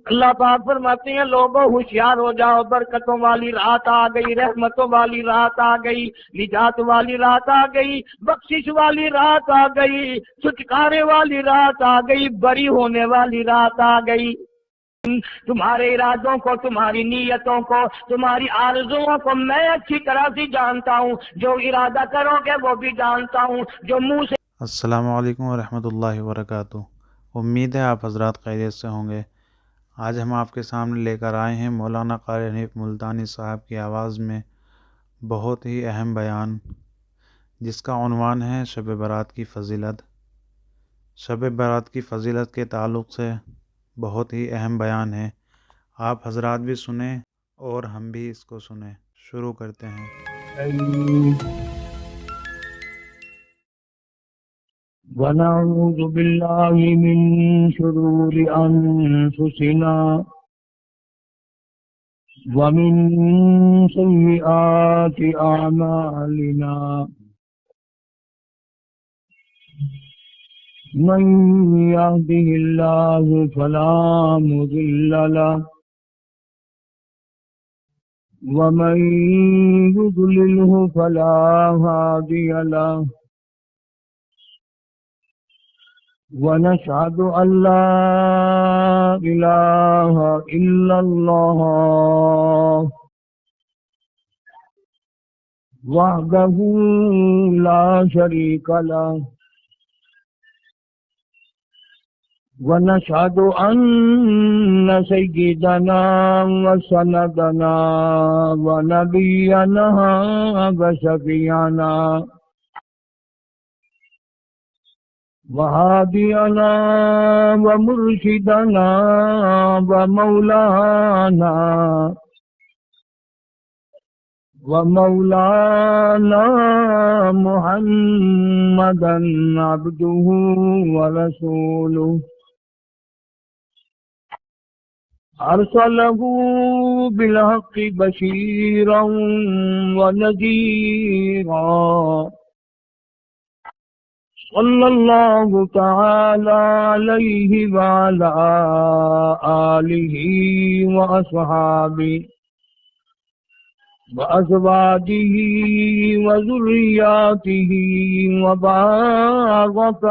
اللہ پاک فرماتے ہیں لوگوں ہوشیار ہو جاؤ، برکتوں والی رات آ گئی، رحمتوں والی رات آ گئی، نجات والی رات آ گئی، بخشش والی رات آ گئی، چھٹکارے والی رات آ گئی، بری ہونے والی رات آ گئی۔ تمہارے ارادوں کو، تمہاری نیتوں کو، تمہاری آرزوؤں کو میں اچھی طرح سے جانتا ہوں، جو ارادہ کرو گے وہ بھی جانتا ہوں، جو منہ سے۔ السلام علیکم ورحمۃ اللہ وبرکاتہ۔ امید ہے آپ حضرات خیریت سے ہوں گے۔ آج ہم آپ کے سامنے لے کر آئے ہیں مولانا قاری حنیف ملتانی صاحب کی آواز میں بہت ہی اہم بیان، جس کا عنوان ہے شب برات کی فضیلت۔ شب برات کی فضیلت کے تعلق سے بہت ہی اہم بیان ہے، آپ حضرات بھی سنیں اور ہم بھی اس کو سنیں۔ شروع کرتے ہیں۔ ونعوذ باللہ من شرور انفسنا ومن سیئات اعمالنا، من يهده الله فلا مضل له ومن يضلله فلا هادي له، ونشهد أن لا إله إلا الله وحده لا شريك له، ونشهد أن سيدنا وسندنا ونبينا وشفيعنا وهادينا ومرشدنا ومولانا محمدا عبده ورسوله، أرسله بالحق بشيرا ونذيرا، صلى الله تعالى عليه وعلى آله وأصحابه وأزواجه وذرياته وبارك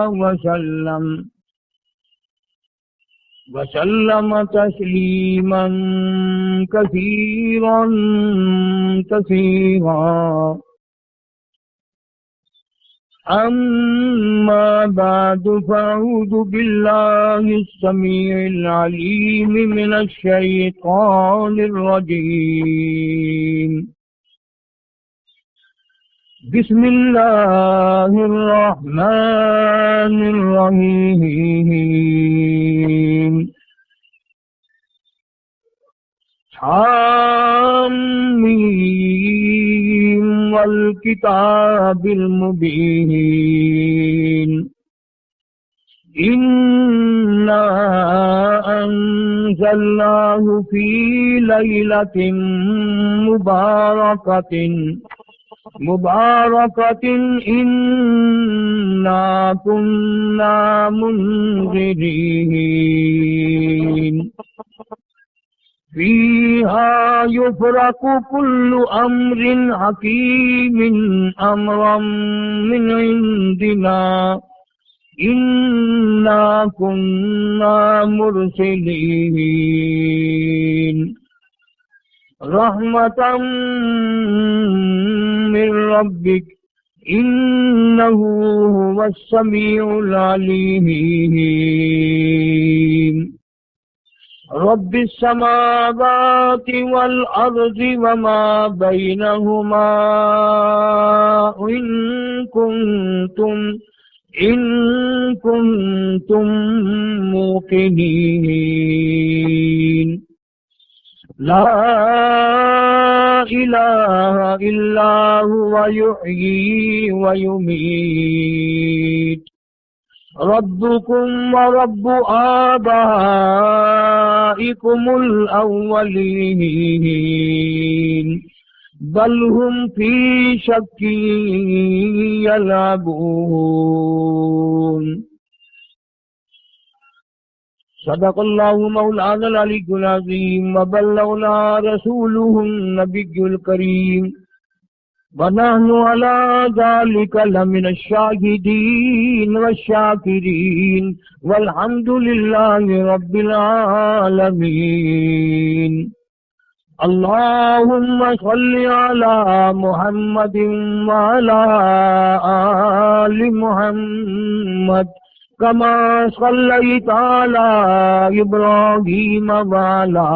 وسلم تسليما كثيرا كثيرا، أما بعد، فأعوذ بالله السميع العليم من الشيطان الرجيم، بسم الله الرحمن الرحيم، حامين والكتاب المبين، إنا أنزلناه في ليلة مباركة إنا كنا منذرين، فيها يفرق كل أمر حكيم أمرا من عندنا، إنا كنا مرسلين، رحمة من ربك إنه هو السميع العليم، رب السماوات والأرض وما بينهما، إن كنتم موقنين، لا إله إلا هو يحيي ويميت، ربكم ورب آبائكم الأولين، بل هم في شك يلعبون، صدق الله مولانا العلي العظيم وبلغنا رسوله النبي الكريم ونحن على ذلك لمن الشاهدين والشاكرين والحمد لله رب العالمين. اللهم صل على محمد وعلى آل محمد كما صليت على إبراهيم وعلى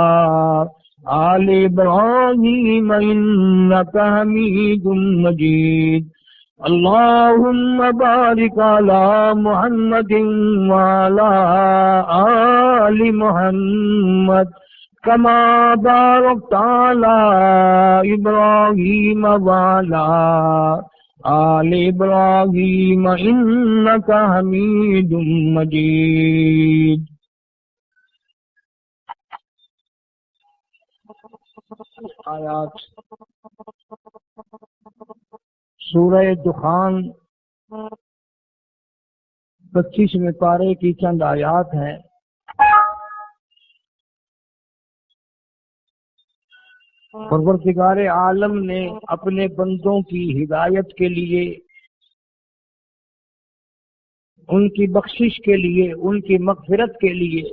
آل إبراهيم إنك حميد مجيد. اللهم بارك على محمد وعلى آل محمد كما باركت على إبراهيم وعلى آل إبراهيم إنك حميد مجيد. آیات سورہ دخان 25ویں پارے کی چند آیات ہیں. پروردگار عالم نے اپنے بندوں کی ہدایت کے لیے، ان کی بخشش کے لیے، ان کی مغفرت کے لیے،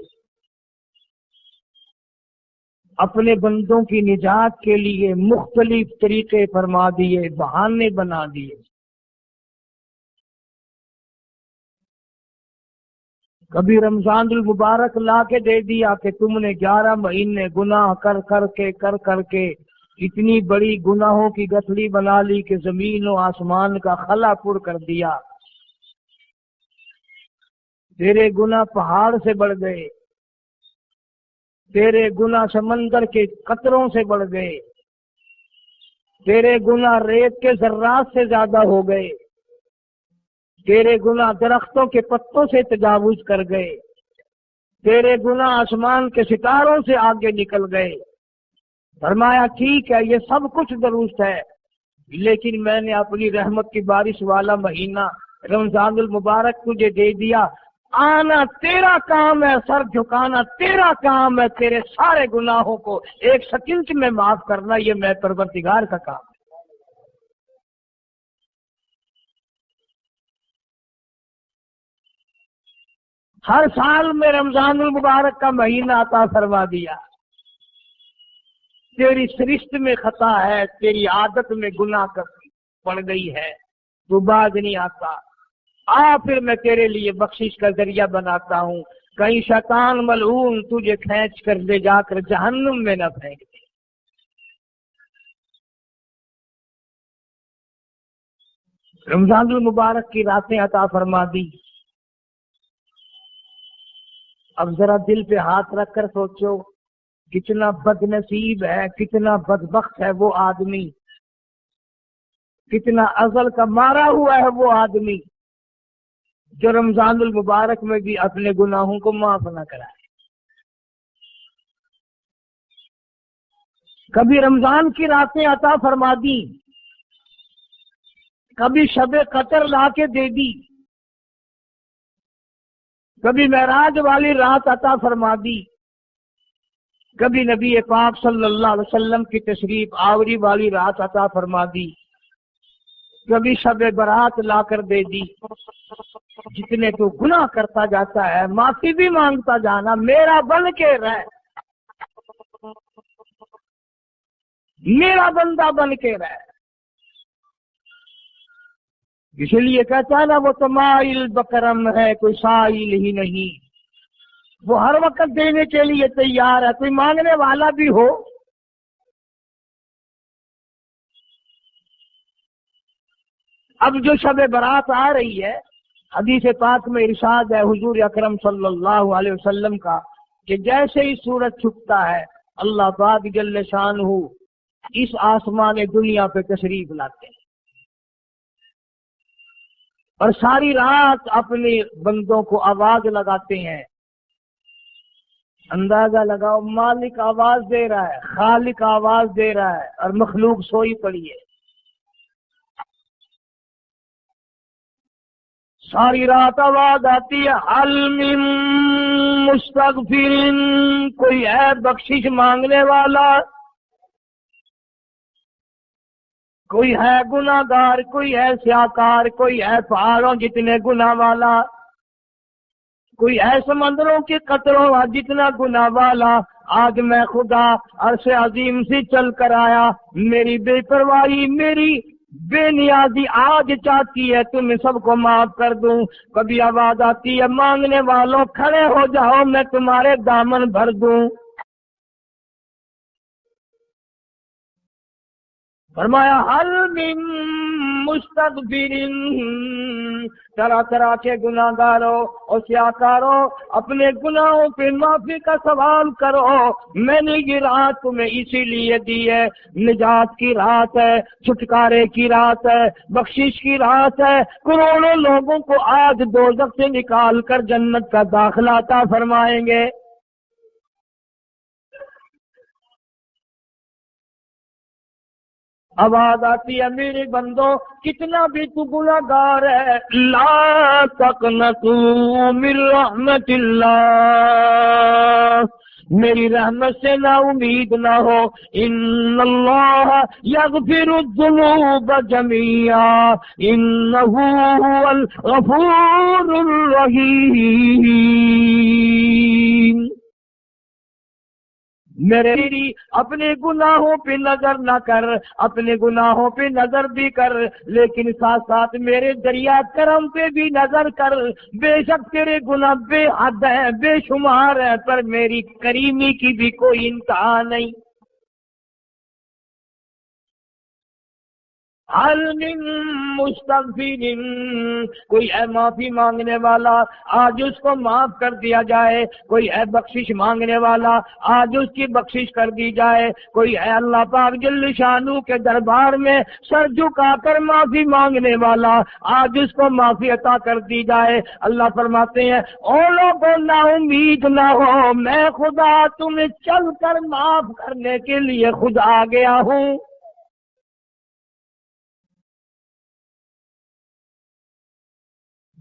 اپنے بندوں کی نجات کے لیے مختلف طریقے فرما دیے، بہانے بنا دیے. کبھی رمضان المبارک لا کے دے دیا کہ تم نے 11 مہینے گناہ کر کر کے اتنی بڑی گناہوں کی گٹھڑی بنا لی کہ زمین و آسمان کا خلا پر کر دیا. تیرے گناہ پہاڑ سے بڑھ گئے، تیرے گناہ سمندر کے قطروں سے بڑھ گئے، تیرے گناہ ریت کے ذرات سے زیادہ ہو گئے، تیرے گناہ درختوں کے پتوں سے تجاوز کر گئے، تیرے گناہ آسمان کے ستاروں سے آگے نکل گئے. فرمایا ٹھیک ہے، یہ سب کچھ درست ہے، لیکن میں نے اپنی رحمت کی بارش والا مہینہ رمضان المبارک تجھے دے دیا. آنا تیرا کام ہے، سر جھکانا تیرا کام ہے، تیرے سارے گناہوں کو ایک سیکنڈ میں معاف کرنا یہ میں پروردگار کا کام ہے. ہر سال میں رمضان المبارک کا مہینہ عطا فرما دیا. تیری سرشت میں خطا ہے، تیری عادت میں گناہ پڑ گئی ہے، تو باز نہیں آتا. پھر میں تیرے لیے بخشش کا ذریعہ بناتا ہوں. کہیں شیطان ملعون تجھے کھینچ کر لے جا کر جہنم میں نہ پھینک دے. رمضان المبارک کی راتیں عطا فرما دی. اب ذرا دل پہ ہاتھ رکھ کر سوچو، کتنا بد نصیب ہے، کتنا بدبخت ہے وہ آدمی، کتنا ازل کا مارا ہوا ہے وہ آدمی جو رمضان المبارک میں بھی اپنے گناہوں کو معاف نہ کرائے. کبھی رمضان کی راتیں عطا فرما دی، کبھی شب قدر لا کے دے دی، کبھی معراج والی رات عطا فرما دی، کبھی نبی پاک صلی اللہ علیہ وسلم کی تشریف آوری والی رات عطا فرما دی، کبھی شب برات لا کر دے دی. جتنے تو گناہ کرتا جاتا ہے معافی بھی مانگتا جانا، میرا بن کے رہ، میرا بندہ بن کے رہ. اسی لیے کہتا ہے نا وہ تمائل بکرم ہے کوئی سائل ہی نہیں. وہ ہر وقت دینے کے لیے تیار ہے، کوئی مانگنے والا بھی ہو. اب جو شب برات آ رہی ہے، حدیث پاک میں ارشاد ہے حضور اکرم صلی اللہ علیہ وسلم کا کہ جیسے ہی سورج چھپتا ہے اللہ پاک جل شانہ اس آسمان دنیا پہ تشریف لاتے ہیں اور ساری رات اپنے بندوں کو آواز لگاتے ہیں. اندازہ لگاؤ، مالک آواز دے رہا ہے، خالق آواز دے رہا ہے اور مخلوق سوئی پڑی ہے. ساری رات آواز آتی ہے حل من مستغفرین، کوئی ہے بخشش مانگنے والا، کوئی ہے گناہ گار، کوئی ہے سیاکار، کوئی ہے پہاڑوں جتنے گناہ والا، کوئی ہے سمندروں کے قطروں جتنا گناہ والا۔ آج میں خدا عرش عظیم سے چل کر آیا، میری بے پرواہی، میری بے نیازی آج چاہتی ہے تم سب کو معاف کر دوں۔ کبھی آواز آتی ہے مانگنے والوں کھڑے ہو جاؤ، میں تمہارے دامن بھر دوں۔ فرمایا حل من مستغفرین، طرح طرح کے گناہ گاروں اور سیاکاروں اپنے گناہوں پہ معافی کا سوال کرو۔ میں نے یہ رات تمہیں اسی لیے دی ہے، نجات کی رات ہے، چھٹکارے کی رات ہے، بخشش کی رات ہے۔ کروڑوں لوگوں کو آج دوزخ سے نکال کر جنت کا داخلہ عطا فرمائیں گے۔ آواز آتی ہے میرے بندو کتنا بھی تو گناہگار ہے، لا تقنطوا من رحمت اللہ، میری رحمت سے نا امید نہ ہو۔ ان اللہ یغفر الذنوب جميعا انہ هو الغفور الرحیم۔ میری اپنے گناہوں پہ نظر نہ کر، اپنے گناہوں پہ نظر بھی کر، لیکن ساتھ ساتھ میرے دریا کرم پہ بھی نظر کر۔ بے شک تیرے گناہ بے حد ہیں، بے شمار ہیں، پر میری کریمی کی بھی کوئی انتہا نہیں۔ حل من مستغفرین، کوئی ہے معافی مانگنے والا آج اس کو معاف کر دیا جائے، کوئی ہے بخشش مانگنے والا آج اس کی بخشش کر دی جائے، کوئی ہے اللہ پاک جل شانہ کے دربار میں سر جھکا کر معافی مانگنے والا آج اس کو معافی عطا کر دی جائے۔ اللہ فرماتے ہیں او لوگوں نا امید نہ ہو، میں خدا تمہیں چل کر معاف کرنے کے لیے خود آ گیا ہوں۔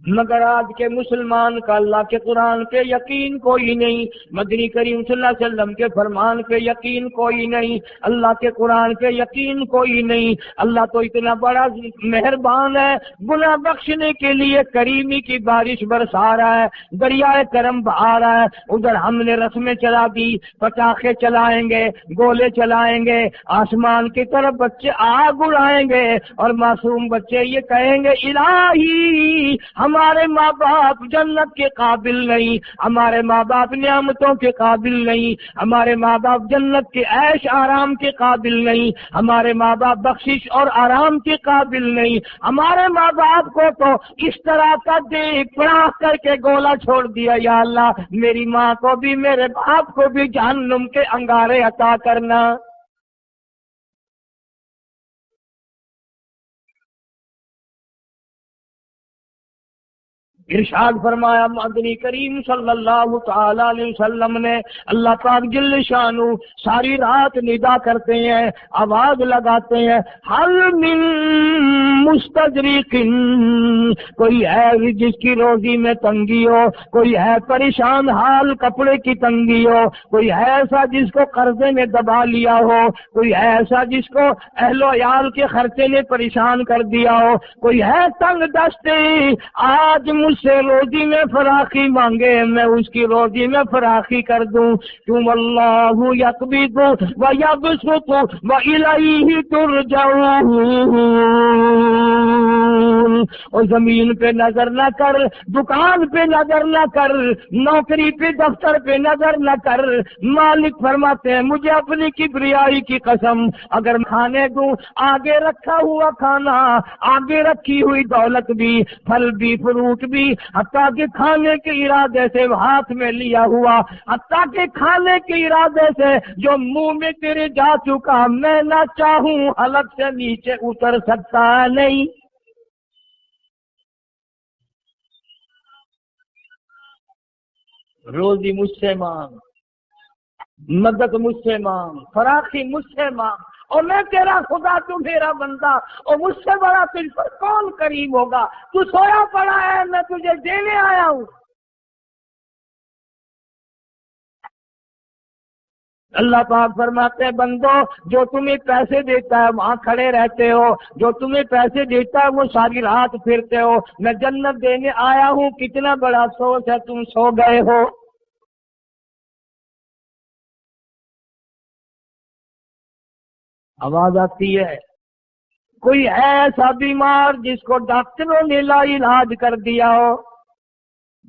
مگر آج کے مسلمان کا اللہ کے قرآن پہ یقین کوئی نہیں، مدنی کریم صلی اللہ علیہ وسلم کے فرمان پہ یقین کوئی نہیں، اللہ کے قرآن پہ یقین کوئی نہیں۔ اللہ تو اتنا بڑا مہربان ہے، گناہ بخشنے کے لیے کریمی کی بارش برسا رہا ہے، دریائے کرم بہا رہا ہے۔ ادھر ہم نے رسمیں چلا دی، پٹاخے چلائیں گے، گولے چلائیں گے، آسمان کی طرف بچے آگ اڑائیں گے اور معصوم بچے یہ کہیں گے الہی ہمارے ماں باپ جنت کے قابل نہیں، ہمارے ماں باپ نعمتوں کے قابل نہیں، ہمارے ماں باپ جنت کے عیش آرام کے قابل نہیں، ہمارے ماں باپ بخشش اور آرام کے قابل نہیں، ہمارے ماں باپ کو تو اس طرح کا دیکھ پڑاخ کر کے گولا چھوڑ دیا۔ یا اللہ میری ماں کو بھی میرے باپ کو بھی جہنم کے انگارے عطا کرنا۔ ارشاد فرمایا مدنی کریم صلی اللہ تعالی علیہ وسلم نے، اللہ پاک جل شانہ ساری رات ندا کرتے ہیں، آواز لگاتے ہیں حل من مستدرک، کوئی ہے جس کی روزی میں تنگی ہو، کوئی ہے پریشان حال کپڑے کی تنگی ہو، کوئی ہے ایسا جس کو قرضے میں دبا لیا ہو، کوئی ہے ایسا جس کو اہل و عیال کے خرچے نے پریشان کر دیا ہو، کوئی ہے تنگ دستے آج مجھ سے روزی میں فراخی مانگے، میں اس کی روزی میں فراخی کر دوں۔ تم اللہ یقبض و یبسط و الیہ ترجعون، اور زمین پہ نظر نہ کر، دکان پہ نظر نہ کر، نوکری پہ دفتر پہ نظر نہ کر۔ مالک فرماتے ہیں مجھے اپنی کبریائی کی قسم، اگر کھانے دوں آگے رکھا ہوا کھانا، آگے رکھی ہوئی دولت بھی، پھل بھی، فروٹ بھی، حتیٰ کہ کھانے کے ارادے سے ہاتھ میں لیا ہوا، حتیٰ کہ کھانے کے ارادے سے جو منہ میں تیرے جا چکا، میں نہ چاہوں حلق سے نیچے اتر سکتا نہیں۔ روزی مجھ سے مانگ، مدد مجھ سے مانگ، فراخی مجھ سے مانگ، اور میں تیرا خدا، تو میرا بندہ، اور مجھ سے بڑا تجھ پر کون کریم ہوگا؟ تو سویا پڑا ہے، میں تجھے دینے آیا ہوں۔ اللہ پاک فرماتے ہیں بندو جو تمہیں پیسے دیتا ہے وہاں کھڑے رہتے ہو، جو تمہیں پیسے دیتا ہے وہ ساری رات پھرتے ہو، میں جنت دینے آیا ہوں، کتنا بڑا افسوس ہے تم سو گئے ہو۔ آواز آتی ہے؟ کوئی ہے ایسا بیمار جس کو ڈاکٹروں نے لا علاج کر دیا ہو،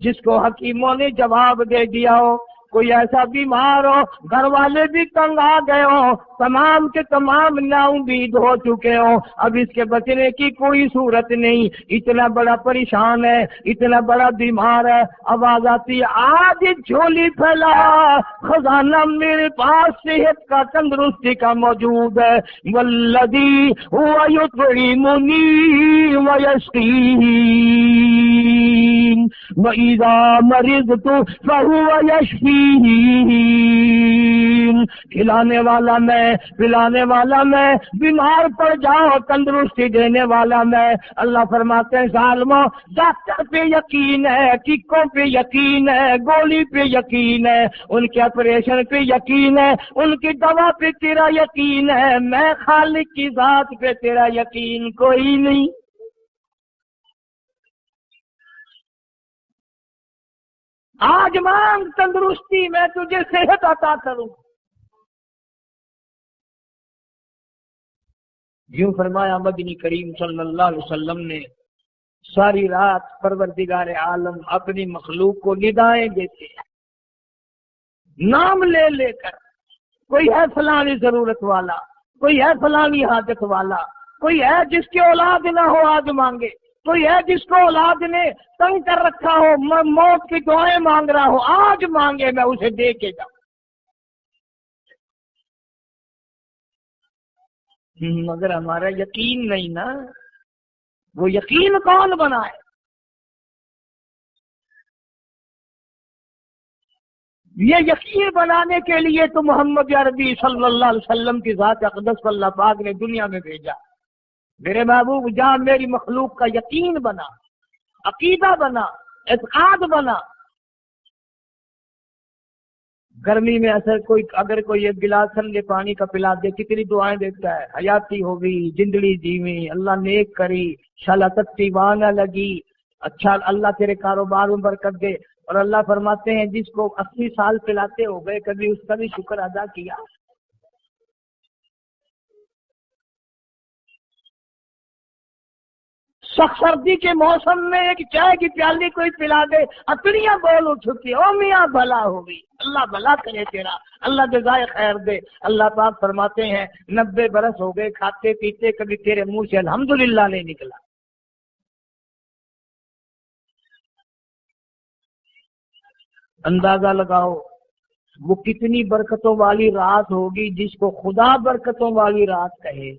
جس کو حکیموں نے جواب دے دیا ہو؟ کوئی ایسا بیمار ہو گھر والے بھی تنگ آ گئے ہو، تمام کے تمام نا امید ہو چکے ہو، اب اس کے بچنے کی کوئی صورت نہیں، اتنا بڑا پریشان ہے، اتنا بڑا بیمار ہے، آواز آتی ہے آج جھولی پھیلا، خزانہ میرے پاس صحت کا تندرستی کا موجود ہے، والذی هو یطعمنی ویسقین وَإِذَا مَرِضْتُ فَهُوَ يَشْفِينِ، کھلانے والا میں، پلانے والا میں، بیمار پڑ جاؤ تندرستی دینے والا میں۔ اللہ فرماتے ہیں ظالموں، ڈاکٹر پہ یقین ہے، ٹکوں پہ یقین ہے، گولی پہ یقین ہے، ان کے آپریشن پہ یقین ہے، ان کی دوا پہ تیرا یقین ہے، میں خالق کی ذات پہ تیرا یقین کوئی نہیں۔ آج مانگ تندرستی، میں تجھے صحت عطا کروں۔ یوں فرمایا مدنی کریم صلی اللہ علیہ وسلم نے۔ ساری رات پروردگار عالم اپنی مخلوق کو ندائیں دیتے ہیں، نام لے لے کر، کوئی ہے فلانی ضرورت والا، کوئی ہے فلانی حاجت والا، کوئی ہے جس کی اولاد نہ ہو آج مانگے، کوئی ہے جس کو اولاد نے تنگ کر رکھا ہو، موت کی دعائیں مانگ رہا ہو، آج مانگے میں اسے دے کے جاؤں۔ مگر ہمارا یقین نہیں نا، وہ یقین کون بنائے؟ یہ یقین بنانے کے لیے تو محمد عربی صلی اللہ علیہ وسلم کی ذات اقدس کو اللہ پاک نے دنیا میں بھیجا۔ میرے محبوب جہاں میری مخلوق کا یقین بنا، عقیدہ بنا، اعتقاد بنا۔ گرمی میں اگر کوئی ایک گلاس ٹھنڈے پانی کا پلا دے کتنی دعائیں دیتا ہے، حیاتی ہوگی، زندگی جیویں، اللہ نیک کری، شالا تتی وانا لگی، اچھا اللہ تیرے کاروبار میں برکت دے۔ اور اللہ فرماتے ہیں جس کو 80 سال پلاتے ہو گئے کبھی اس کا بھی شکر ادا کیا؟ سخت سردی کے موسم میں ایک چائے کی پیالی کوئی پلا دے، اپنیاں بول اٹھتی، او میاں بھلا ہوگی، اللہ بھلا کرے تیرا، اللہ جزائے خیر دے۔ اللہ پاک فرماتے ہیں 90 برس ہو گئے کھاتے پیتے، کبھی تیرے منہ سے الحمدللہ نہیں نکلا۔ اندازہ لگاؤ وہ کتنی برکتوں والی رات ہوگی جس کو خدا برکتوں والی رات کہے۔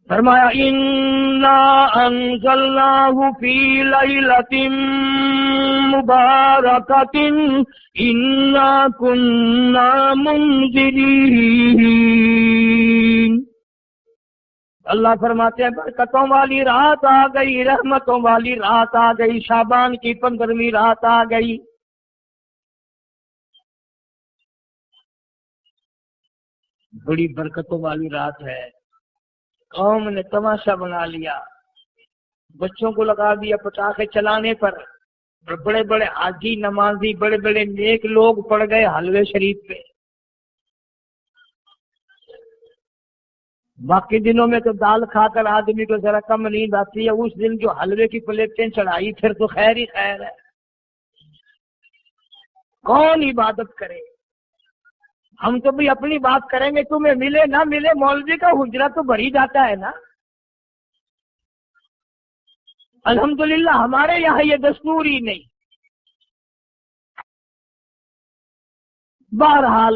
فرمایا انا انزلناہ فی لیلۃ مبارکۃ انا کننا منذرین۔ اللہ فرماتے ہیں برکتوں والی رات آ گئی، رحمتوں والی رات آ گئی، شعبان کی 15ویں رات آ گئی۔ بڑی برکتوں والی رات ہے۔ قوم نے تماشا بنا لیا، بچوں کو لگا دیا پٹاخے چلانے پر، اور بڑے بڑے حاجی نمازی بڑے بڑے نیک لوگ پڑ گئے حلوے شریف پہ۔ باقی دنوں میں تو دال کھا کر آدمی کو ذرا کم نیند آتی ہے، اس دن جو حلوے کی پلیٹیں چڑھائی پھر تو خیر ہی خیر ہے۔ کون عبادت کرے؟ ہم تو بھی اپنی بات کریں گے، تمہیں ملے نہ ملے مولوی کا حجرہ تو بھر ہی جاتا ہے نا۔ الحمدللہ ہمارے یہاں یہ دستور ہی نہیں۔ بہرحال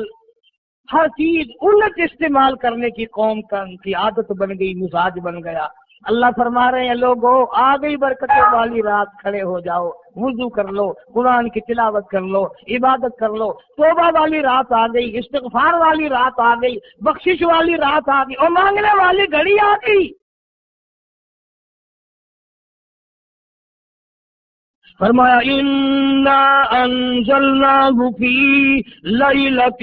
ہر چیز الٹ استعمال کرنے کی قوم کی عادت بن گئی، مزاج بن گیا۔ اللہ فرما رہے ہیں لوگوں آ گئی برکتوں والی رات، کھڑے ہو جاؤ، وضو کر لو، قرآن کی تلاوت کر لو، عبادت کر لو، توبہ والی رات آ گئی، استغفار والی رات آ گئی، بخشش والی رات آ گئی، اور مانگنے والی گھڑی آ گئی۔ فرمایا انا انزلناہ فی لیلۃ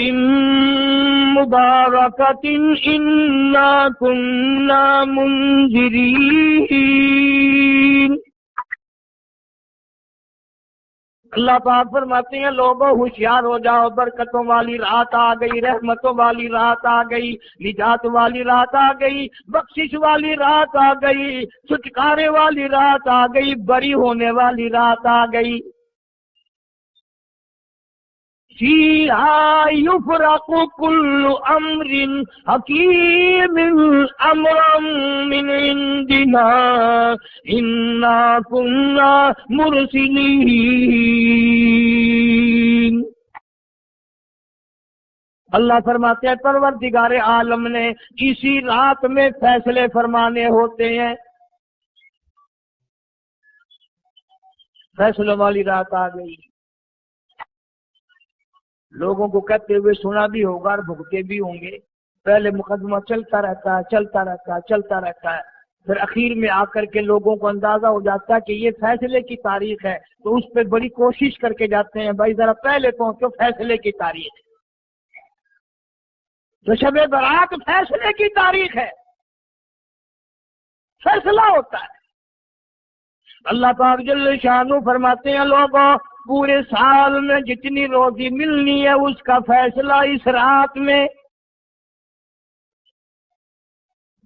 مبارکۃ انا کنا منذرین۔ اللہ پاک فرماتے ہیں لوگوں ہوشیار ہو جاؤ، برکتوں والی رات آ گئی، رحمتوں والی رات آ گئی، نجات والی رات آ گئی، بخشش والی رات آ گئی، چھٹکارے والی رات آ گئی، بری ہونے والی رات آ گئی۔ فیہا یفرق کل امر حکیم امرا من عندنا انا کنا مرسلین۔ اللہ فرماتے ہیں پروردگار عالم نے اسی رات میں فیصلے فرمانے ہوتے ہیں۔ فیصلوں والی رات آ گئی، لوگوں کو کہتے ہوئے سنا بھی ہوگا اور بھگتے بھی ہوں گے۔ پہلے مقدمہ چلتا رہتا ہے، چلتا رہتا ہے، چلتا رہتا ہے، پھر اخیر میں آ کر کے لوگوں کو اندازہ ہو جاتا ہے کہ یہ فیصلے کی تاریخ ہے، تو اس پہ بڑی کوشش کر کے جاتے ہیں بھائی ذرا پہلے پہنچو، فیصلے کی تاریخ ہے۔ تو شب برات فیصلے کی تاریخ ہے، فیصلہ ہوتا ہے۔ اللہ پاک جل شانہ فرماتے ہیں لوگوں پورے سال میں جتنی روزی ملنی ہے اس کا فیصلہ اس رات میں۔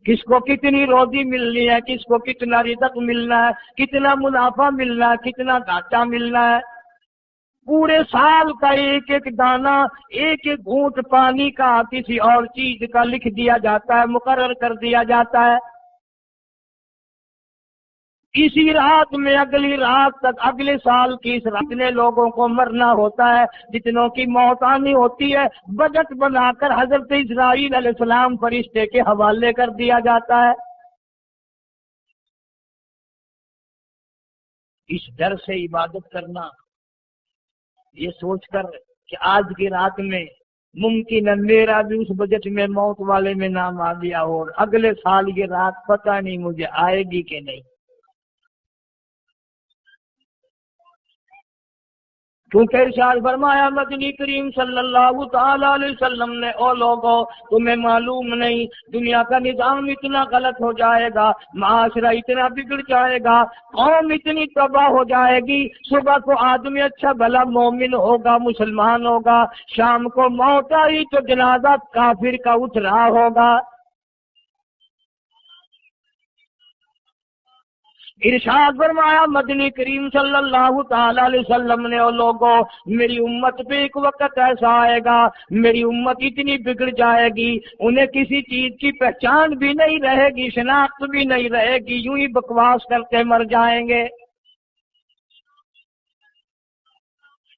کس کو کتنی روزی ملنی ہے، کس کو کتنا رزق ملنا ہے، کتنا منافع ملنا ہے، کتنا گھاٹا ملنا ہے، پورے سال کا ایک ایک دانہ، ایک ایک گھونٹ پانی کا، کسی اور چیز کا لکھ دیا جاتا ہے، مقرر کر دیا جاتا ہے۔ اسی رات میں اگلی رات تک، اگلے سال کی اس رات میں لوگوں کو مرنا ہوتا ہے، جتنوں کی موت آنی ہوتی ہے بجٹ بنا کر حضرت اسرائیل علیہ السلام فرشتے کے حوالے کر دیا جاتا ہے۔ اس ڈر سے عبادت کرنا، یہ سوچ کر کہ آج کی رات میں ممکن ہے میرا بھی اس بجٹ میں موت والے میں نام آ گیا ہو، اور اگلے سال یہ رات پتہ نہیں مجھے آئے گی کہ نہیں۔ کیونکہ ارشاد فرمایا مدنی کریم صلی اللہ تعالی علیہ وسلم نے، او لوگوں تمہیں معلوم نہیں دنیا کا نظام اتنا غلط ہو جائے گا، معاشرہ اتنا بگڑ جائے گا، قوم اتنی تباہ ہو جائے گی، صبح کو آدمی اچھا بھلا مومن ہوگا، مسلمان ہوگا، شام کو موت آئی تو جنازہ کافر کا اٹھ رہا ہوگا۔ ارشاد فرمایا مدنی کریم صلی اللہ تعالی علیہ وسلم نے، اور لوگوں میری امت پہ ایک وقت ایسا آئے گا، میری امت اتنی بگڑ جائے گی، انہیں کسی چیز کی پہچان بھی نہیں رہے گی، شناخت بھی نہیں رہے گی، یوں ہی بکواس کرتے مر جائیں گے۔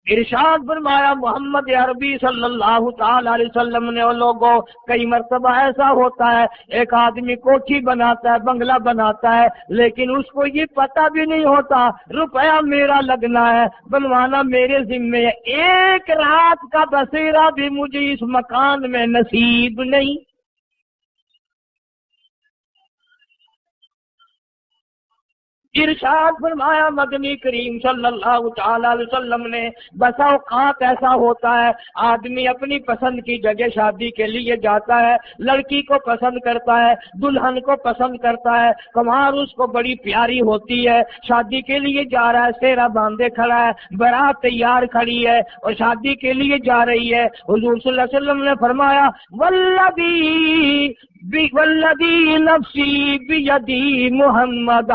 ارشاد فرمایا محمد عربی صلی اللہ تعالی علیہ وسلم نے، اور لوگوں کئی مرتبہ ایسا ہوتا ہے ایک آدمی کوٹھی بناتا ہے، بنگلہ بناتا ہے، لیکن اس کو یہ پتہ بھی نہیں ہوتا روپیہ میرا لگنا ہے، بنوانا میرے ذمے ہے، ایک رات کا بسیرا بھی مجھے اس مکان میں نصیب نہیں۔ ارشاد فرمایا مدنی کریم صلی اللہ تعالی علیہ وسلم نے، بسا اوقات ایسا ہوتا ہے آدمی اپنی پسند کی جگہ شادی کے لیے جاتا ہے، لڑکی کو پسند کرتا ہے، دلہن کو پسند کرتا ہے، کمار اس کو بڑی پیاری ہوتی ہے، شادی کے لیے جا رہا ہے، سہرا باندھے کھڑا ہے، بارات تیار کھڑی ہے اور شادی کے لیے جا رہی ہے۔ حضور صلی اللہ علیہ وسلم نے فرمایا والذی نفسی بیدی محمد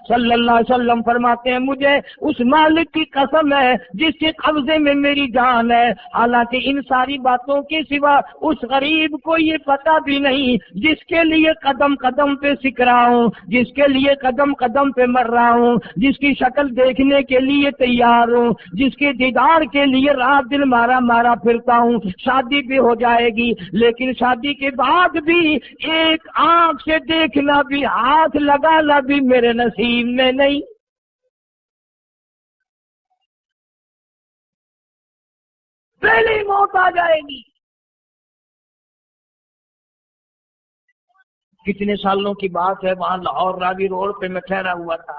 صلی اللہ علیہ وسلم فرماتے ہیں مجھے اس مالک کی قسم ہے جس کے قبضے میں میری جان ہے، حالانکہ ان ساری باتوں کے سوا اس غریب کو یہ پتہ بھی نہیں جس کے لیے قدم قدم پہ سیکھ رہا ہوں، جس کے لیے قدم قدم پہ مر رہا ہوں، جس کی شکل دیکھنے کے لیے تیار ہوں، جس کے دیدار کے لیے رات دن مارا مارا پھرتا ہوں۔ شادی بھی ہو جائے گی لیکن شادی کے بعد بھی ایک آنکھ سے دیکھنا بھی، ہاتھ لگانا بھی میرے نصیب میں نہیں۔ پہلے ہی موت آ جائے گی۔ کتنے سالوں کی بات ہے، وہاں لاہور راوی روڈ پہ میں ٹھہرا ہوا تھا،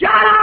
11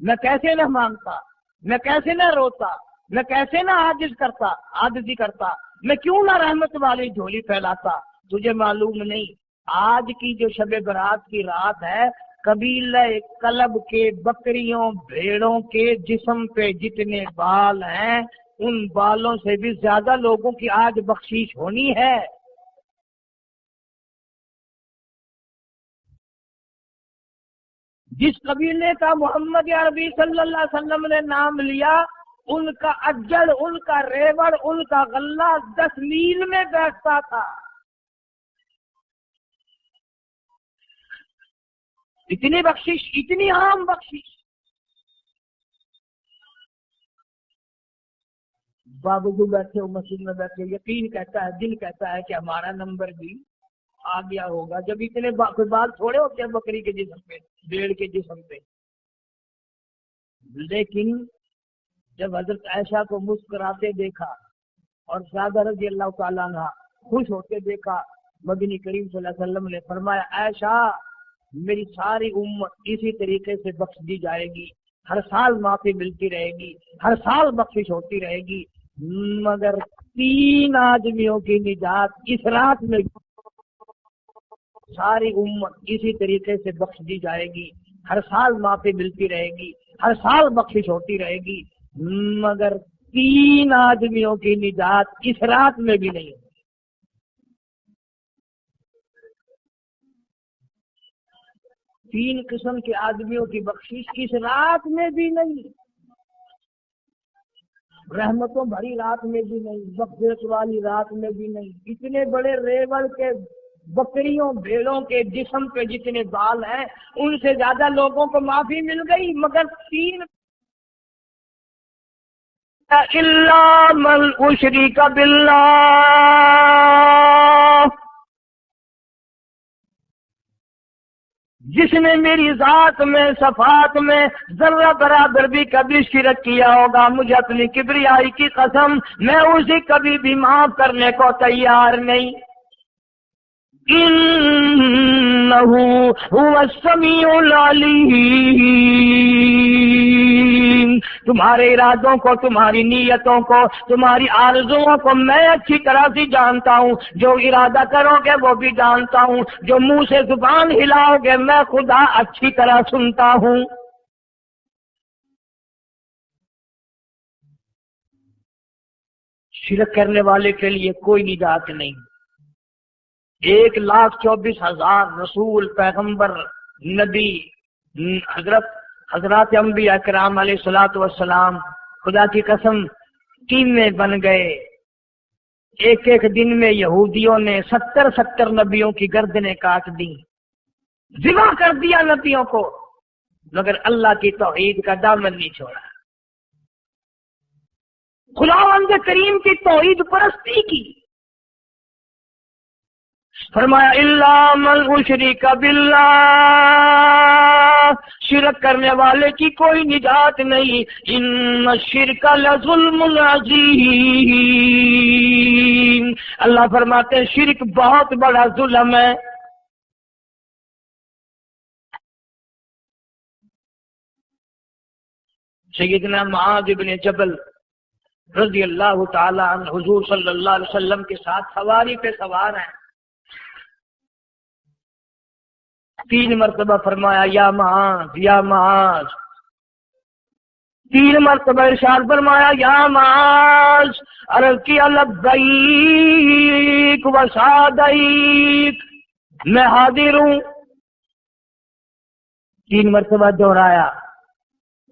میں کیسے نہ مانگتا، میں کیسے نہ روتا، میں کیسے نہ عاجزی کرتا، میں کیوں نہ رحمت والی جھولی پھیلاتا۔ تجھے معلوم نہیں آج کی جو شب برات کی رات ہے، قبیلہ کلب کے بکریوں بھیڑوں کے جسم پہ جتنے بال ہیں ان بالوں سے بھی زیادہ لوگوں کی آج بخشش ہونی ہے۔ جس قبیلے کا محمد عربی صلی اللہ علیہ وسلم نے نام لیا، ان کا اجڑ، ان کا ریوڑ، ان کا غلہ 10 میل میں بیٹھتا تھا۔ اتنی بخشش، اتنی عام بخشش۔ بابو بیٹھے ہو مسجد میں بیٹھے، یقین کہتا ہے، دل کہتا ہے کہ ہمارا نمبر بھی آ گیا ہوگا۔ جب اتنے کوئی بال تھوڑے ہوتے ہیں بکری کے جسم پہ، بھیڑ کے جسم پہ۔ لیکن جب حضرت عائشہ کو مسکراتے دیکھا اور سعادہ رضی اللہ تعالیٰ عنہ خوش ہوتے دیکھا، مدنی کریم صلی اللہ علیہ وسلم نے فرمایا عائشہ میری ساری امت اسی طریقے سے بخش دی جائے گی، ہر سال معافی ملتی رہے گی، ہر سال بخشش ہوتی رہے گی، مگر 3 آدمیوں کی نجات اس رات میں ساری امت اسی طریقے سے بخش دی جائے گی، ہر سال معافی ملتی رہے گی، ہر سال بخشش ہوتی رہے گی، مگر 3 آدمیوں کی نجات اس رات میں بھی نہیں۔ 3 قسم کے آدمیوں کی بخشش اس رات میں بھی نہیں، رحمتوں بھری رات میں بھی نہیں، مغفرت والی رات میں بھی نہیں۔ اتنے بڑے ریوڑ کے بکریوں بھیڑوں کے جسم پہ جتنے بال ہیں ان سے زیادہ لوگوں کو معافی مل گئی، مگر 3 الا من اشرک باللہ، جس نے میری ذات میں صفات میں ذرہ برابر بھی کبھی شرک کیا ہوگا، مجھے اپنی کبریائی کی قسم میں اسے کبھی بھی معاف کرنے کو تیار نہیں۔ انہ هو السمیع العلیم، تمہارے ارادوں کو، تمہاری نیتوں کو، تمہاری آرزوؤں کو میں اچھی طرح سے جانتا ہوں، جو ارادہ کرو گے وہ بھی جانتا ہوں، جو منہ سے زبان ہلاؤ گے میں خدا اچھی طرح سنتا ہوں۔ شرک کرنے والے کے لیے کوئی نجات نہیں۔ 1,24,000 رسول، پیغمبر، نبی، حضرات انبیاء کرام علیہ الصلوۃ والسلام خدا کی قسم کینے بن گئے۔ ایک ایک دن میں یہودیوں نے 70 نبیوں کی گردنیں کاٹ دی، ذبح کر دیا نبیوں کو، مگر اللہ کی توحید کا دامن نہیں چھوڑا، خداوند کریم کی توحید پرستی کی۔ فرمایا الا من اشرک باللہ، شرک کرنے والے کی کوئی نجات نہیں۔ ان الشرک لظلم عظیم، اللہ فرماتے ہیں شرک بہت بڑا ظلم ہے۔ سیدنا معاذ بن جبل رضی اللہ تعالی عنہ حضور صلی اللہ علیہ وسلم کے ساتھ سواری پہ سوار ہیں، 3 مرتبہ فرمایا یا معاذ یا معاذ، 3 مرتبہ ارشاد فرمایا یا معاذ، عرض کیا لبیک و سعدیک، میں حاضر ہوں، 3 مرتبہ دہرایا،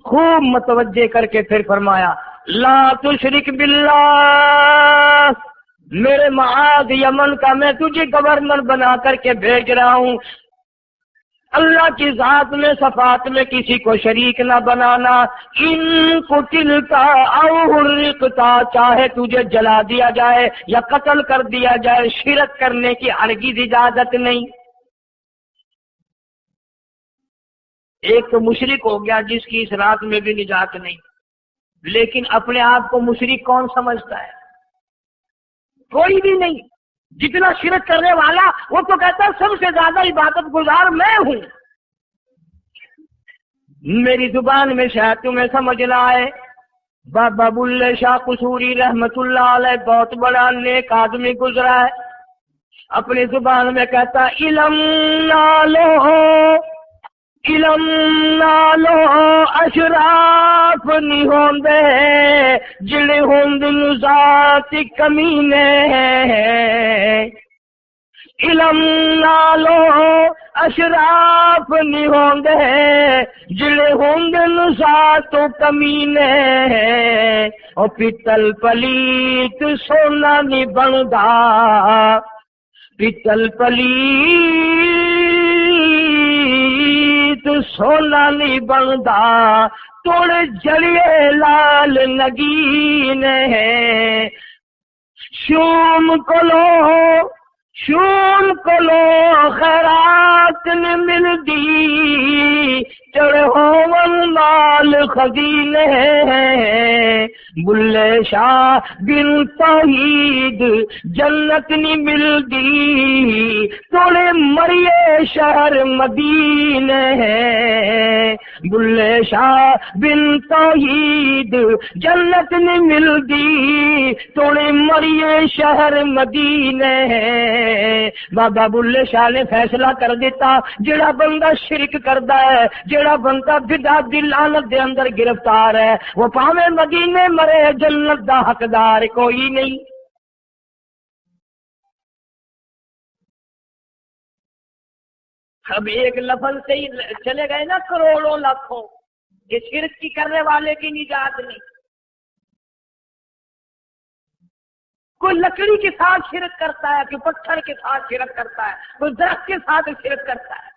خوب متوجہ کر کے پھر فرمایا لا تشرک باللہ، میرے معاذ یمن کا میں تجھے گورنر بنا کر کے بھیج رہا ہوں، اللہ کی ذات میں صفات میں کسی کو شریک نہ بنانا۔ ان قتلتا او حرقتا، چاہے تجھے جلا دیا جائے یا قتل کر دیا جائے، شرک کرنے کی ہرگز اجازت نہیں۔ ایک تو مشرک ہو گیا جس کی اس رات میں بھی نجات نہیں، لیکن اپنے آپ کو مشرک کون سمجھتا ہے؟ کوئی بھی نہیں۔ جتنا شرک کرنے والا وہ تو کہتا ہے سب سے زیادہ عبادت گزار میں ہوں، میری زبان میں شاید تمہیں سمجھ نہ آئے، بابا بلے شاہ قصوری رحمت اللہ علیہ بہت بڑا نیک آدمی گزرا ہے، اپنی زبان میں کہتا علم نالو علم نالو اشراف نہیں ہوندے جڑے ہوندے ذات کمینے، علم نالو اشراف نہیں ہوندے جڑے ہوندے ذات کمینے، او پیتل پلیت سونا نہیں بندا، پیتل پلیت سونا نہیں بندا، توڑ جڑیے لال نگین ہے، شوم کلو خیرات نہیں ملدی، چڑ ہون مال خزینے، بلے شاہ بن توحید جنت نہیں ملدی، توڑے مریے شہر مدینے، بلے شاہ بن توحید جنت نہیں ملدی، توڑے مریے شہر مدینے۔ بابا بلے شاہ نے فیصلہ کر دیتا، جڑا بندہ شرک کردا ہے، جڑا بندہ بدعت دی لعنت دے اندر گرفتار ہے، وہ پاویں مدینے مرے، جنت دا حقدار کوئی نہیں۔ اب ایک لفظ سے ہی چلے گئے نا کروڑوں لاکھوں، یہ شرک کی کرنے والے کی نجات نہیں۔ کوئی لکڑی کے ساتھ شرک کرتا ہے، کوئی پتھر کے ساتھ شرک کرتا ہے، کوئی درخت کے ساتھ شرک کرتا ہے،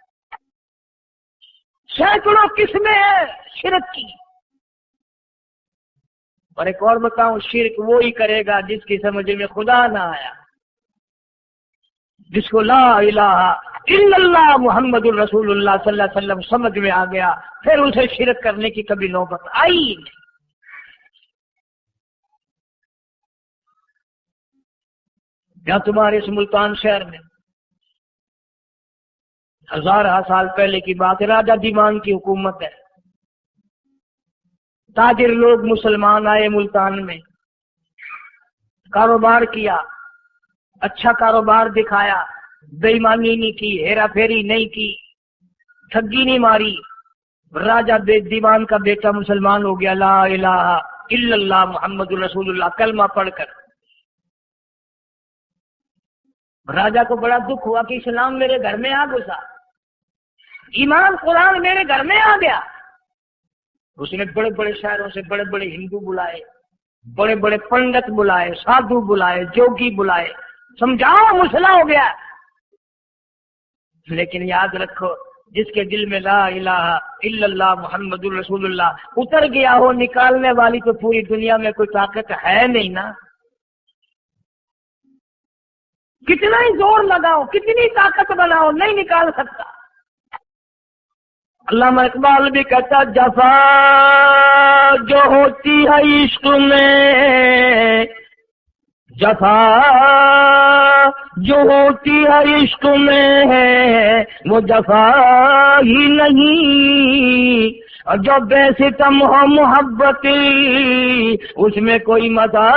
سینکڑوں قسمیں ہیں شرک کی۔ اور ایک اور بتاؤں، شرک وہی کرے گا جس کی سمجھ میں خدا نہ آیا، جس کو لا الہ الا اللہ محمد الرسول اللہ صلی اللہ علیہ وسلم سمجھ میں آ گیا، پھر اسے شرک کرنے کی کبھی نوبت آئی نہیں۔ یا تمہارے اس ملتان شہر میں ہزارہ سال پہلے کی بات ہے، راجہ دیوان کی حکومت ہے، تاجر لوگ مسلمان آئے ملتان میں، کاروبار کیا، اچھا کاروبار دکھایا، بے ایمانی نہیں کی، ہیرا پھیری نہیں کی، ٹھگی نہیں ماری، راجہ دیوان کا بیٹا مسلمان ہو گیا، لا الہ الا اللہ محمد رسول اللہ کلمہ پڑھ کر۔ راجہ کو بڑا دکھ ہوا کہ اسلام میرے گھر میں آ گھسا، ایمان قرآن میرے گھر میں آ گیا۔ اس نے بڑے بڑے شہروں سے بڑے بڑے ہندو بلائے، بڑے بڑے پنڈت بلائے، سادھو بلائے، جوگی بلائے، سمجھاؤ مسئلہ ہو گیا۔ لیکن یاد رکھو، جس کے دل میں لا الہ الا اللہ محمد رسول اللہ اتر گیا ہو، نکالنے والی تو پوری دنیا میں کوئی طاقت ہے نہیں نا۔ کتنا ہی زور لگاؤ، کتنی طاقت بناؤ، نہیں نکال سکتا۔ علامہ اقبال بھی کہتا، جفا جو ہوتی ہے عشق میں، جفا جو ہوتی ہے عشق میں وہ جفا ہی نہیں، اور جو بے ستم ہو محبت اس میں کوئی مزہ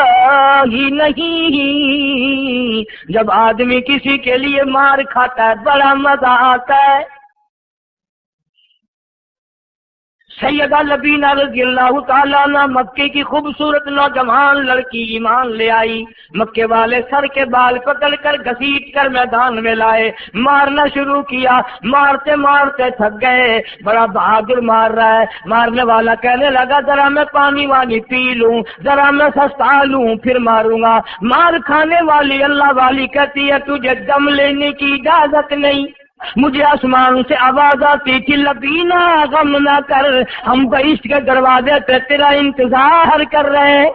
ہی نہیں۔ جب آدمی کسی کے لیے مار کھاتا ہے بڑا مزہ آتا ہے۔ سیدہ لبینہ رضی اللہ تعالیٰ عنہ مکے کی خوبصورت نوجوان لڑکی ایمان لے آئی، مکے والے سر کے بال پکڑ کر گھسیٹ کر میدان میں لائے، مارنا شروع کیا، مارتے مارتے تھک گئے، بڑا بہادر مار رہا ہے۔ مارنے والا کہنے لگا، ذرا میں پانی وانی پی لوں، ذرا میں سستا لوں پھر ماروں گا۔ مار کھانے والی اللہ والی کہتی ہے، تجھے دم لینے کی اجازت نہیں۔ مجھے آسمان سے آواز آتی تھی، لبینہ غم نہ کر، ہم بہشت کے دروازے پہ تیرا انتظار کر رہے ہیں۔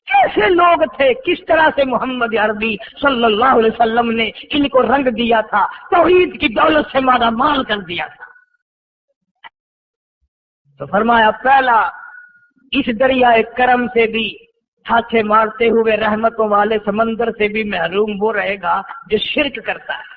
کیسے لوگ تھے، کس طرح سے محمد عربی صلی اللہ علیہ وسلم نے ان کو رنگ دیا تھا، توحید کی دولت سے مالا مال کر دیا تھا۔ تو فرمایا، پہلا اس دریائے کرم سے بھی ہاتھے مارتے ہوئے رحمتوں والے سمندر سے بھی محروم وہ رہے گا جو شرک کرتا ہے۔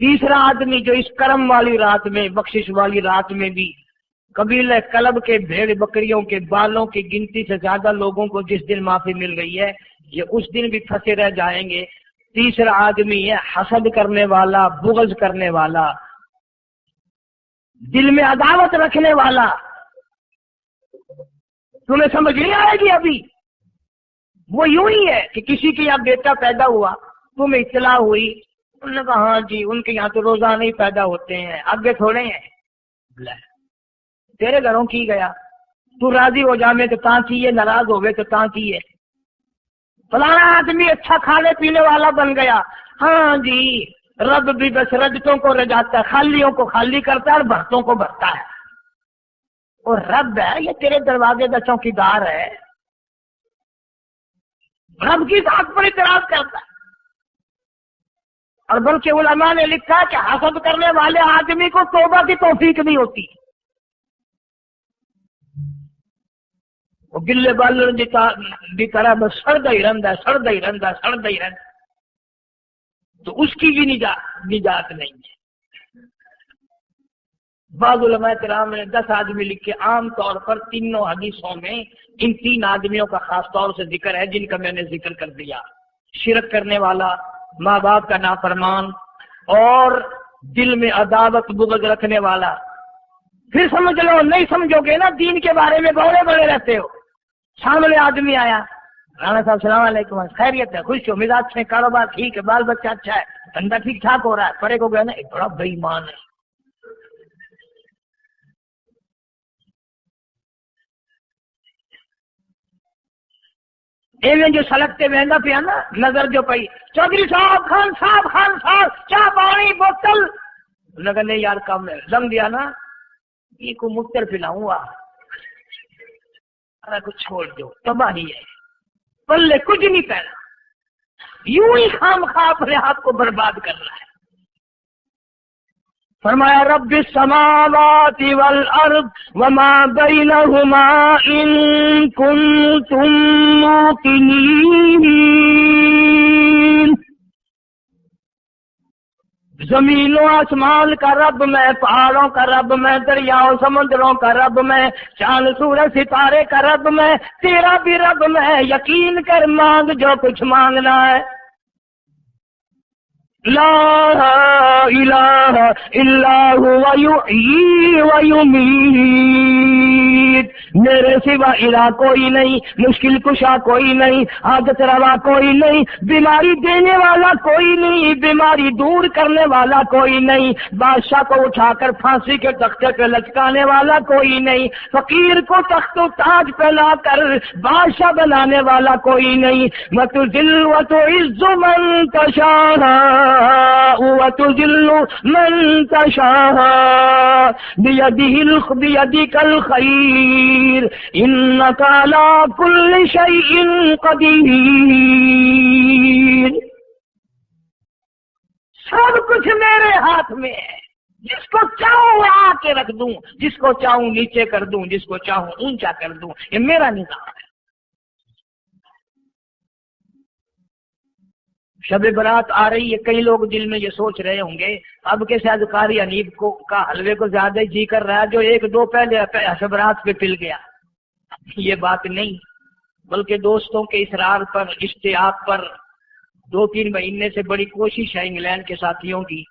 تیسرا آدمی جو اس کرم والی رات میں، بخشش والی رات میں بھی قبیلہ کلب کے بھیڑ بکریوں کے بالوں کی گنتی سے زیادہ لوگوں کو جس دن معافی مل رہی ہے، یہ اس دن بھی پھنسے رہ جائیں گے۔ تیسرا آدمی ہے حسد کرنے والا، بغض کرنے والا، دل میں عداوت رکھنے والا۔ تمہیں سمجھ نہیں آئے گی ابھی؟ وہ یوں ہی ہے کہ کسی کے یہاں بیٹا پیدا ہوا، تمہیں اطلاع ہوئی، انہوں نے کہا ہاں جی ان کے یہاں تو روزانہ ہی پیدا ہوتے ہیں، آگے تھوڑے ہیں، تیرے گھروں کی گیا، تو راضی ہو جا میں تو تاں کیے، ناراض ہو گئے تو تاں کیے۔ فلانا آدمی اچھا کھانے پینے والا بن گیا، ہاں جی رب بھی بس رجتوں کو رجاتا ہے، خالیوں کو خالی کرتا ہے اور بھرتوں کو بھرتا ہے، اور رب ہے یہ تیرے دروازے کا چوکیدار ہے، رب کی ذات پر اعتراض کرتا ہے۔ اور بلکہ علماء نے لکھا کہ حسد کرنے والے آدمی کو توبہ کی توفیق نہیں ہوتی، وہ گلے بالوں کی طرح بس سڑتا ہی رہتا ہے، تو اس کی بھی نجات نہیں ہے۔ بعض علماء کرام نے 10 آدمی لکھے، عام طور پر تینوں حدیثوں میں ان 3 آدمیوں کا خاص طور سے ذکر ہے جن کا میں نے ذکر کر دیا، شرک کرنے والا، ماں باپ کا نافرمان، اور دل میں عداوت بغض رکھنے والا۔ پھر سمجھ لو، نہیں سمجھو گے نا دین کے بارے میں بولے بڑے رہتے ہو۔ سامنے آدمی آیا، رانا صاحب السلام علیکم، خیریت ہے، خوش ہو، مزاج سے، کاروبار ٹھیک ہے، بال بچہ اچھا ہے، دھندا ٹھیک ٹھاک ہو رہا ہے، پڑے کو گیا نا ایک بڑا بے ایمان ہے، ایویں جو سلگتے وہدا پیا نا، نظر جو پئی، چودھری صاحب، خان صاحب چاہ پانی بوتل، لگا نہیں یار کام ہے، زم دیا نا یہ کو مکتر پلاؤں گا، کچھ چھوڑ دو، تباہی ہے، پلے کچھ نہیں پہنا، یوں ہی خام خواہ اپنے آپ کو برباد کر رہا ہے۔ فرمایا رب السماوات والارض وما بینہما ان کنتم موقنین، زمین و آسمان کا رب میں، پہاڑوں کا رب میں، دریاؤں سمندروں کا رب میں، چاند سورج ستارے کا رب میں، تیرا بھی رب میں، یقین کر مانگ جو کچھ مانگنا ہے۔ لا الہ الا هو یحیی و یمیت، میرے سوا الہ کوئی نہیں، مشکل کشا کوئی نہیں، حاجت روا کوئی نہیں، بیماری دینے والا کوئی نہیں، بیماری دور کرنے والا کوئی نہیں، بادشاہ کو اٹھا کر پھانسی کے تختے پہ لٹکانے والا کوئی نہیں، فقیر کو تخت و تاج پہ لا کر بادشاہ بنانے والا کوئی نہیں، وتذل وتعز من تشاء وتذل من تشاء بيدك الخير إنك على كل شيء قدير۔ سب کچھ میرے ہاتھ میں ہے، جس کو چاہوں آ کے رکھ دوں، جس کو چاہوں نیچے کر دوں، جس کو چاہوں اونچا کر دوں، یہ میرا نظام ہے۔ شب برات آ رہی ہے، کئی لوگ دل میں یہ سوچ رہے ہوں گے اب کے شاید قاری حنیف کو کا حلوے کو زیادہ جی کر رہا ہے جو 1-2 پہلے شب برات پہ پل گیا۔ یہ بات نہیں، بلکہ دوستوں کے اصرار پر، اشتیاق پر 2-3 مہینے سے بڑی کوشش ہے انگلینڈ کے ساتھیوں کی،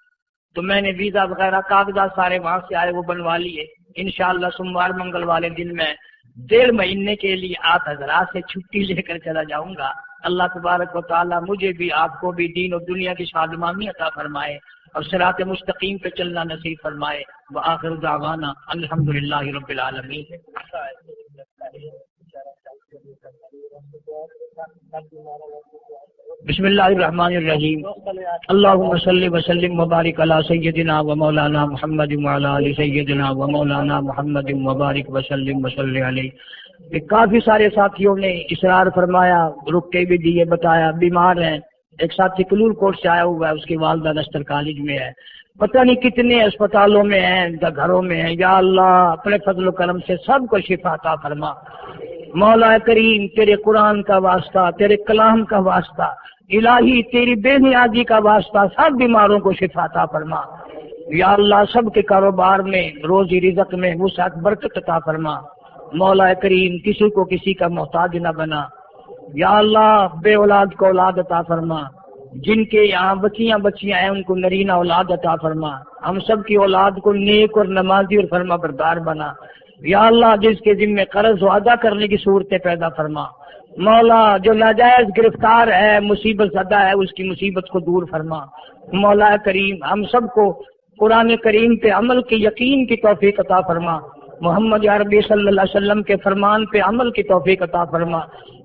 تو میں نے ویزا وغیرہ کاغذات سارے وہاں سے آئے وہ بنوا لیے، انشاءاللہ سوموار منگل والے دن میں 1.5 مہینے کے لیے آپ حضرات سے چھٹی لے کر چلا جاؤں گا۔ اللہ تبارک و تعالی مجھے بھی آپ کو بھی دین اور دنیا کی شادمانی عطا فرمائے اور صراط مستقیم پہ چلنا نصیب فرمائے۔ وآخر دعوانا الحمدللہ رب العالمین۔ بسم اللہ الرحمن الرحیم، اللہم صلی وسلم وبارک علی سیدنا و مولانا محمد وعلی آل سیدنا و مولانا محمد وبارک وسلم وصلی علیہ۔ کافی سارے ساتھیوں نے اصرار فرمایا، رک کے بھی دیے، بتایا بیمار ہیں۔ ایک ساتھی کلور کوٹ سے آیا ہوا ہے، اس کی والدہ نستر کالج میں ہے، پتہ نہیں کتنے اسپتالوں میں ہیں، گھروں میں ہیں۔ یا اللہ اپنے فضل و کرم سے سب کو شفا عطا فرما۔ مولا کریم تیرے قرآن کا واسطہ، تیرے کلام کا واسطہ، الہی تیری بے نیازی کا واسطہ سب بیماروں کو شفا عطا فرما۔ یا اللہ سب کے کاروبار میں، روزی رزق میں وسعت برکت عطا فرما۔ مولا کریم کسی کو کسی کا محتاج نہ بنا۔ یا اللہ بے اولاد کو اولاد عطا فرما، جن کے یہاں بچیاں ہیں ان کو نرینہ اولاد عطا فرما، ہم سب کی اولاد کو نیک اور نمازی اور فرما بردار بنا۔ یا اللہ جس کے ذمہ قرض ہو ادا کرنے کی صورتیں پیدا فرما۔ مولا جو ناجائز گرفتار ہے، مصیبت زدہ ہے، اس کی مصیبت کو دور فرما۔ مولا کریم ہم سب کو قرآن کریم پہ عمل کی یقین کی توفیق عطا فرما۔ محمد عربی صلی اللہ علیہ وسلم کے فرمان پہ عمل کی توفیق عطا فرما۔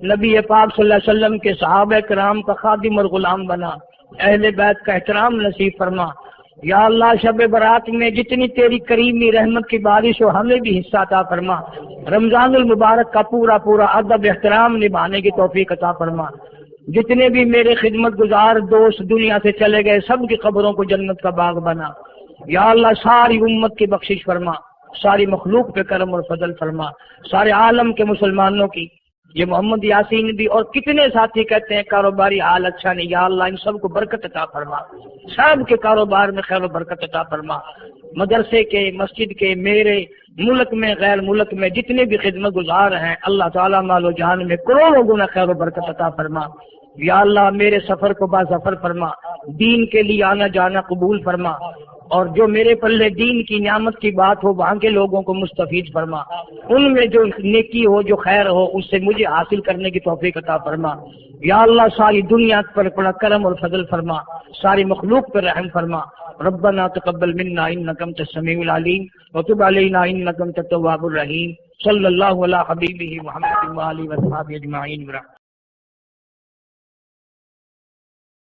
نبی پاک صلی اللہ علیہ وسلم کے صحابہ کرام کا خادم اور غلام بنا۔ اہل بیت کا احترام نصیب فرما۔ یا اللہ شب برات میں جتنی تیری کریمی رحمت کی بارش ہو ہمیں بھی حصہ عطا فرما۔ رمضان المبارک کا پورا ادب احترام نبھانے کی توفیق عطا فرما۔ جتنے بھی میرے خدمت گزار دوست دنیا سے چلے گئے سب کی قبروں کو جنت کا باغ بنا۔ یا اللہ ساری امت کی بخشش فرما، ساری مخلوق پہ کرم اور فضل فرما، سارے عالم کے مسلمانوں کی۔ یہ محمد یاسین بھی اور کتنے ساتھی کہتے ہیں کاروباری حال اچھا نہیں، یا اللہ ان سب کو برکت عطا فرما، سب کے کاروبار میں خیر و برکت عطا فرما۔ مدرسے کے، مسجد کے، میرے ملک میں غیر ملک میں جتنے بھی خدمت گزار ہیں اللہ تعالیٰ مال و جان میں کروڑوں گنا خیر و برکت عطا فرما۔ یا اللہ میرے سفر کو باظفر فرما، دین کے لیے آنا جانا قبول فرما، اور جو میرے پلے دین کی نعمت کی بات ہو وہاں کے لوگوں کو مستفید فرما، ان میں جو نیکی ہو جو خیر ہو اس سے مجھے حاصل کرنے کی توفیق عطا فرما۔ یا اللہ ساری دنیا پر بڑا کرم اور فضل فرما، ساری مخلوق پر رحم فرما۔ ربنا تقبل منا انک انت السمیع العلیم وتب علینا انک انت التواب الرحیم۔ صلی اللہ علی حبیبہ محمد و آلہ و صحبہ اجمعین۔